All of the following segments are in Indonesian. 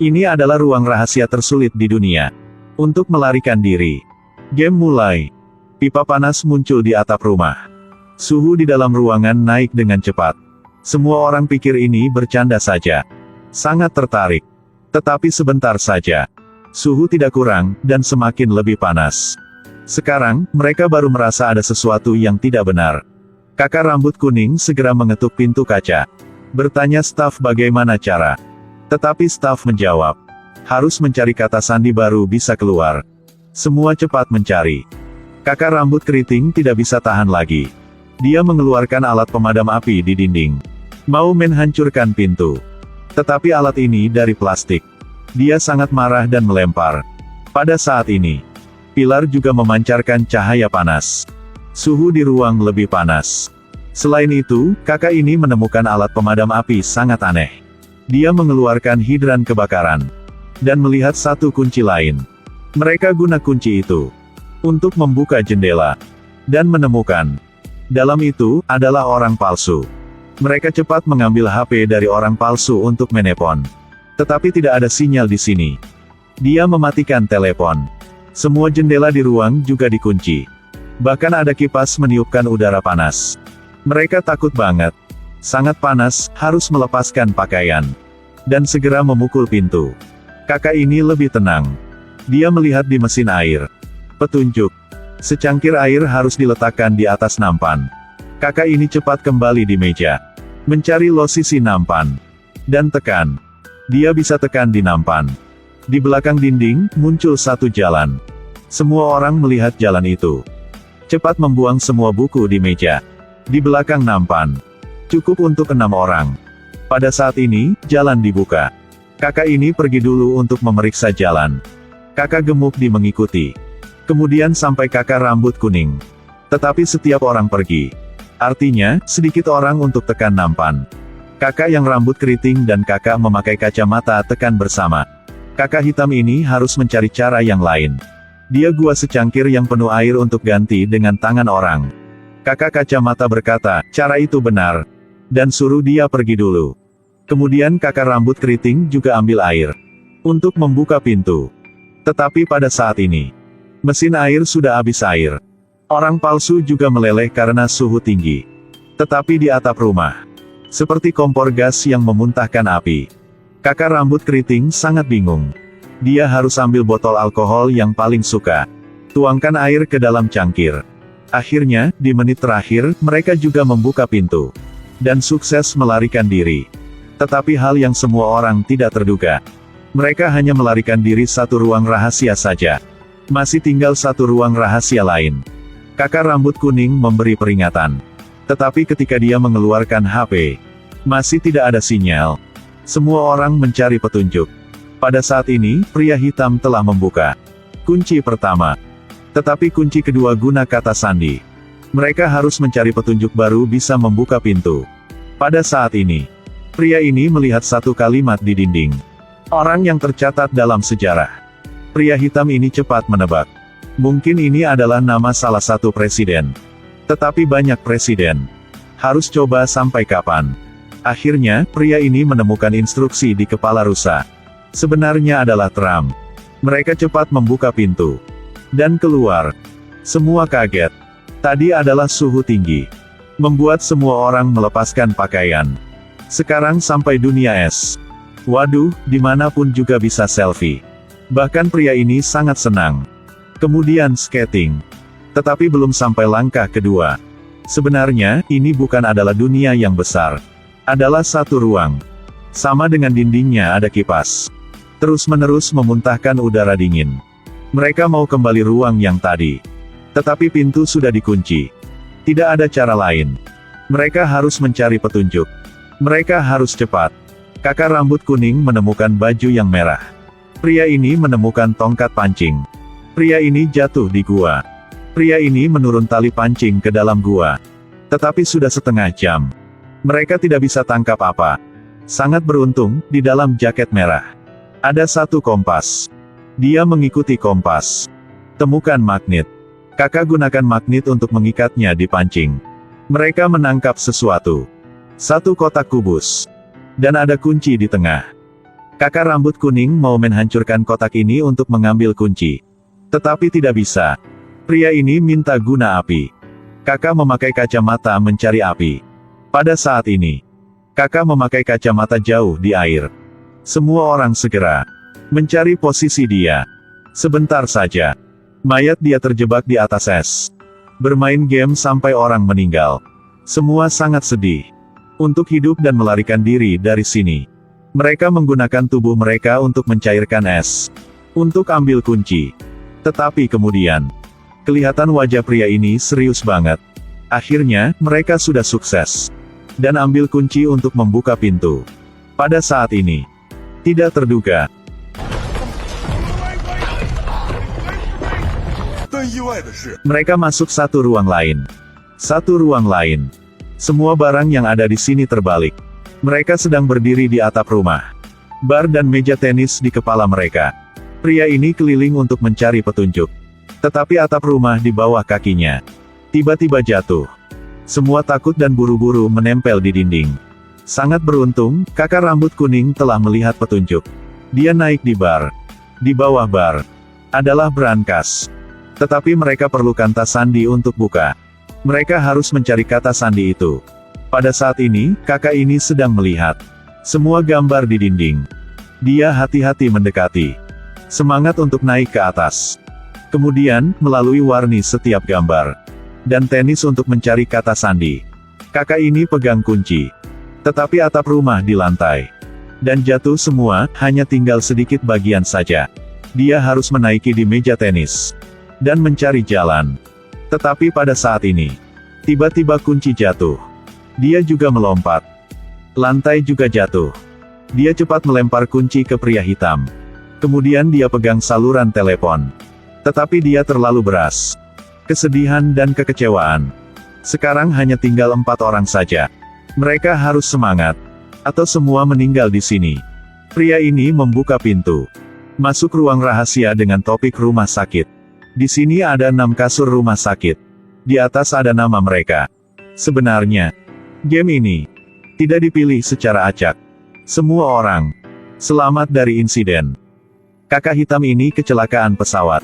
Ini adalah ruang rahasia tersulit di dunia. Untuk melarikan diri. Game mulai. Pipa panas muncul di atap rumah. Suhu di dalam ruangan naik dengan cepat. Semua orang pikir ini bercanda saja. Sangat tertarik. Tetapi sebentar saja. Suhu tidak kurang, dan semakin lebih panas. Sekarang, mereka baru merasa ada sesuatu yang tidak benar. Kakak rambut kuning segera mengetuk pintu kaca. Bertanya staf bagaimana cara. Tetapi staf menjawab. Harus mencari kata sandi baru bisa keluar. Semua cepat mencari. Kakak rambut keriting tidak bisa tahan lagi. Dia mengeluarkan alat pemadam api di dinding. Mau menghancurkan pintu. Tetapi alat ini dari plastik. Dia sangat marah dan melempar. Pada saat ini, pilar juga memancarkan cahaya panas. Suhu di ruang lebih panas. Selain itu, kakak ini menemukan alat pemadam api sangat aneh. Dia mengeluarkan hidran kebakaran. Dan melihat satu kunci lain. Mereka guna kunci itu untuk membuka jendela. Dan menemukan. Dalam itu, adalah orang palsu. Mereka cepat mengambil HP dari orang palsu untuk menelpon. Tetapi tidak ada sinyal di sini. Dia mematikan telepon. Semua jendela di ruang juga dikunci. Bahkan ada kipas meniupkan udara panas. Mereka takut banget. Sangat panas, harus melepaskan pakaian. Dan segera memukul pintu. Kakak ini lebih tenang. Dia melihat di mesin air. Petunjuk. Secangkir air harus diletakkan di atas nampan. Kakak ini cepat kembali di meja. Mencari posisi nampan. Dan tekan. Dia bisa tekan di nampan. Di belakang dinding, muncul satu jalan. Semua orang melihat jalan itu. Cepat membuang semua buku di meja. Di belakang nampan. Cukup untuk 6 orang. Pada saat ini, jalan dibuka. Kakak ini pergi dulu untuk memeriksa jalan. Kakak gemuk mengikuti. Kemudian sampai kakak rambut kuning. Tetapi setiap orang pergi. Artinya, sedikit orang untuk tekan nampan. Kakak yang rambut keriting dan kakak memakai kacamata tekan bersama. Kakak hitam ini harus mencari cara yang lain. Dia gua secangkir yang penuh air untuk ganti dengan tangan orang. Kakak kacamata berkata, cara itu benar. Dan suruh dia pergi dulu. Kemudian kakak rambut keriting juga ambil air. Untuk membuka pintu. Tetapi pada saat ini, mesin air sudah habis air. Orang palsu juga meleleh karena suhu tinggi. Tetapi di atap rumah. Seperti kompor gas yang memuntahkan api. Kakak rambut keriting sangat bingung. Dia harus ambil botol alkohol yang paling suka. Tuangkan air ke dalam cangkir. Akhirnya, di menit terakhir, mereka juga membuka pintu. Dan sukses melarikan diri. Tetapi hal yang semua orang tidak terduga. Mereka hanya melarikan diri satu ruang rahasia saja. Masih tinggal satu ruang rahasia lain. Kakak rambut kuning memberi peringatan. Tetapi ketika dia mengeluarkan HP, masih tidak ada sinyal. Semua orang mencari petunjuk. Pada saat ini, pria hitam telah membuka kunci pertama. Tetapi kunci kedua guna kata sandi. Mereka harus mencari petunjuk baru bisa membuka pintu. Pada saat ini, pria ini melihat satu kalimat di dinding. Orang yang tercatat dalam sejarah. Pria hitam ini cepat menebak. Mungkin ini adalah nama salah satu presiden. Tetapi banyak presiden. Harus coba sampai kapan. Akhirnya, pria ini menemukan instruksi di kepala rusa. Sebenarnya adalah Trump. Mereka cepat membuka pintu. Dan keluar. Semua kaget. Tadi adalah suhu tinggi. Membuat semua orang melepaskan pakaian. Sekarang sampai dunia es. Waduh, dimanapun juga bisa selfie. Bahkan pria ini sangat senang. Kemudian skating. Tetapi belum sampai langkah kedua. Sebenarnya, ini bukan adalah dunia yang besar. Adalah satu ruang. Sama dengan dindingnya ada kipas. Terus-menerus memuntahkan udara dingin. Mereka mau kembali ruang yang tadi. Tetapi pintu sudah dikunci. Tidak ada cara lain. Mereka harus mencari petunjuk. Mereka harus cepat. Kakak rambut kuning menemukan baju yang merah. Pria ini menemukan tongkat pancing. Pria ini jatuh di gua. Pria ini menurun tali pancing ke dalam gua. Tetapi sudah setengah jam. Mereka tidak bisa tangkap apa. Sangat beruntung, di dalam jaket merah. Ada satu kompas. Dia mengikuti kompas. Temukan magnet. Kakak gunakan magnet untuk mengikatnya di pancing. Mereka menangkap sesuatu. Satu kotak kubus. Dan ada kunci di tengah. Kakak rambut kuning mau menghancurkan kotak ini untuk mengambil kunci. Tetapi tidak bisa. Pria ini minta guna api. Kakak memakai kacamata mencari api. Pada saat ini, kakak memakai kacamata jauh di air. Semua orang segera mencari posisi dia. Sebentar saja, mayat dia terjebak di atas es. Bermain game sampai orang meninggal. Semua sangat sedih. Untuk hidup dan melarikan diri dari sini, mereka menggunakan tubuh mereka untuk mencairkan es. Untuk ambil kunci. Tetapi kemudian, kelihatan wajah pria ini serius banget. Akhirnya, mereka sudah sukses. Dan ambil kunci untuk membuka pintu. Pada saat ini, tidak terduga, mereka masuk satu ruang lain. Satu ruang lain. Semua barang yang ada di sini terbalik. Mereka sedang berdiri di atap rumah. Bar dan meja tenis di kepala mereka. Pria ini keliling untuk mencari petunjuk. Tetapi atap rumah di bawah kakinya tiba-tiba jatuh. Semua takut dan buru-buru menempel di dinding. Sangat beruntung, kakak rambut kuning telah melihat petunjuk. Dia naik di bar. Di bawah bar adalah brankas. Tetapi mereka perlu kata sandi untuk buka. Mereka harus mencari kata sandi itu. Pada saat ini, kakak ini sedang melihat semua gambar di dinding. Dia hati-hati mendekati. Semangat untuk naik ke atas. Kemudian, melalui warni setiap gambar. Dan tenis untuk mencari kata sandi. Kakak ini pegang kunci. Tetapi atap rumah di lantai. Dan jatuh semua, hanya tinggal sedikit bagian saja. Dia harus menaiki di meja tenis. Dan mencari jalan. Tetapi pada saat ini, tiba-tiba kunci jatuh. Dia juga melompat. Lantai juga jatuh. Dia cepat melempar kunci ke pria hitam. Kemudian dia pegang saluran telepon. Tetapi dia terlalu beras. Kesedihan dan kekecewaan. Sekarang hanya tinggal 4 orang saja. Mereka harus semangat. Atau semua meninggal di sini. Pria ini membuka pintu. Masuk ruang rahasia dengan topik rumah sakit. Di sini ada 6 kasur rumah sakit. Di atas ada nama mereka. Sebenarnya, game ini tidak dipilih secara acak. Semua orang selamat dari insiden. Kakak hitam ini kecelakaan pesawat.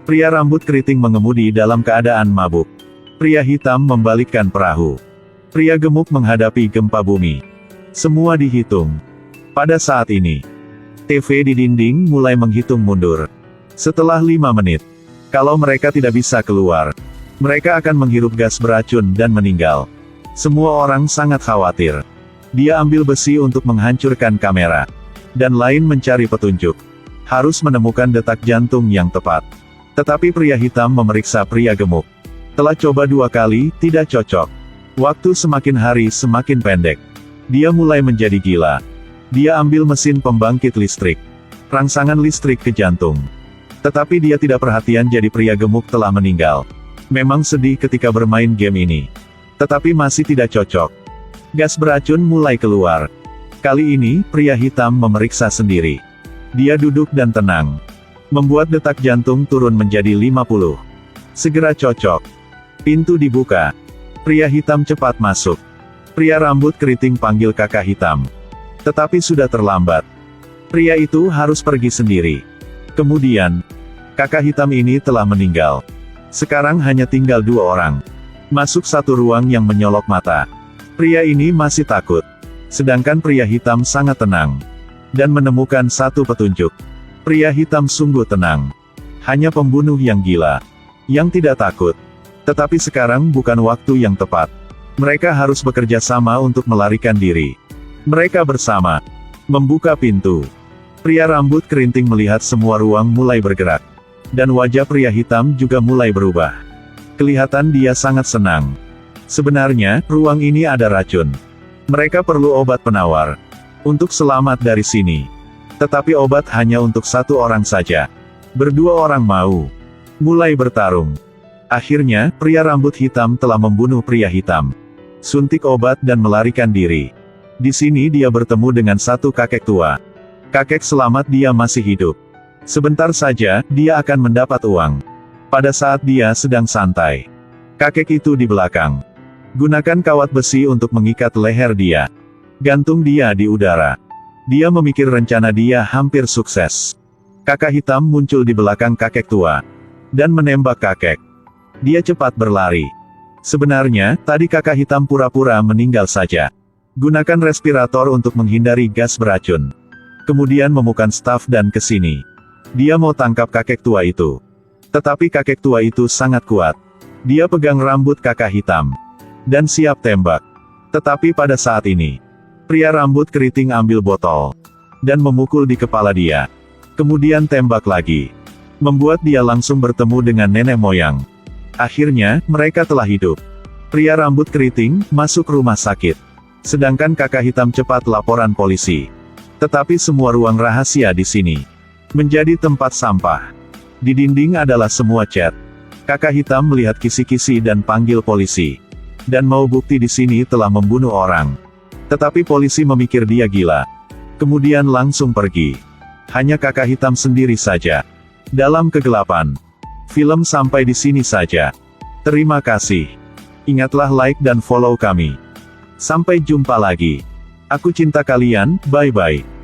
Pria rambut keriting mengemudi dalam keadaan mabuk. Pria hitam membalikkan perahu. Pria gemuk menghadapi gempa bumi. Semua dihitung. Pada saat ini, TV di dinding mulai menghitung mundur. Setelah 5 menit, kalau mereka tidak bisa keluar, mereka akan menghirup gas beracun dan meninggal. Semua orang sangat khawatir. Dia ambil besi untuk menghancurkan kamera. Dan lain mencari petunjuk. Harus menemukan detak jantung yang tepat. Tetapi pria hitam memeriksa pria gemuk. Telah coba 2 kali, tidak cocok. Waktu semakin hari semakin pendek. Dia mulai menjadi gila. Dia ambil mesin pembangkit listrik. Rangsangan listrik ke jantung. Tetapi dia tidak perhatian jadi pria gemuk telah meninggal. Memang sedih ketika bermain game ini. Tetapi masih tidak cocok. Gas beracun mulai keluar. Kali ini, pria hitam memeriksa sendiri. Dia duduk dan tenang. Membuat detak jantung turun menjadi 50. Segera cocok. Pintu dibuka. Pria hitam cepat masuk. Pria rambut keriting panggil kakak hitam. Tetapi sudah terlambat. Pria itu harus pergi sendiri. Kemudian, kakak hitam ini telah meninggal. Sekarang hanya tinggal 2 orang. Masuk satu ruang yang menyolok mata. Pria ini masih takut. Sedangkan pria hitam sangat tenang. Dan menemukan satu petunjuk. Pria hitam sungguh tenang. Hanya pembunuh yang gila. Yang tidak takut. Tetapi sekarang bukan waktu yang tepat. Mereka harus bekerja sama untuk melarikan diri. Mereka bersama membuka pintu. Pria rambut keriting melihat semua ruang mulai bergerak. Dan wajah pria hitam juga mulai berubah. Kelihatan dia sangat senang. Sebenarnya, ruang ini ada racun. Mereka perlu obat penawar. Untuk selamat dari sini. Tetapi obat hanya untuk 1 orang saja. Berdua orang mau mulai bertarung. Akhirnya, pria rambut hitam telah membunuh pria hitam. Suntik obat dan melarikan diri. Di sini dia bertemu dengan satu kakek tua. Kakek selamat dia masih hidup. Sebentar saja, dia akan mendapat uang. Pada saat dia sedang santai. Kakek itu di belakang. Gunakan kawat besi untuk mengikat leher dia. Gantung dia di udara. Dia memikir rencana dia hampir sukses. Kakak hitam muncul di belakang kakek tua. Dan menembak kakek. Dia cepat berlari. Sebenarnya, tadi kakak hitam pura-pura meninggal saja. Gunakan respirator untuk menghindari gas beracun. Kemudian memukan staf dan ke sini. Dia mau tangkap kakek tua itu. Tetapi kakek tua itu sangat kuat. Dia pegang rambut kakak hitam. Dan siap tembak. Tetapi pada saat ini, pria rambut keriting ambil botol. Dan memukul di kepala dia. Kemudian tembak lagi. Membuat dia langsung bertemu dengan nenek moyang. Akhirnya, mereka telah hidup. Pria rambut keriting, masuk rumah sakit. Sedangkan kakak hitam cepat laporan polisi. Tetapi semua ruang rahasia di sini menjadi tempat sampah. Di dinding adalah semua cat. Kakak hitam melihat kisi-kisi dan panggil polisi. Dan mau bukti di sini telah membunuh orang. Tetapi polisi memikir dia gila. Kemudian langsung pergi. Hanya kakak hitam sendiri saja. Dalam kegelapan. Film sampai di sini saja. Terima kasih. Ingatlah like dan follow kami. Sampai jumpa lagi. Aku cinta kalian, bye-bye.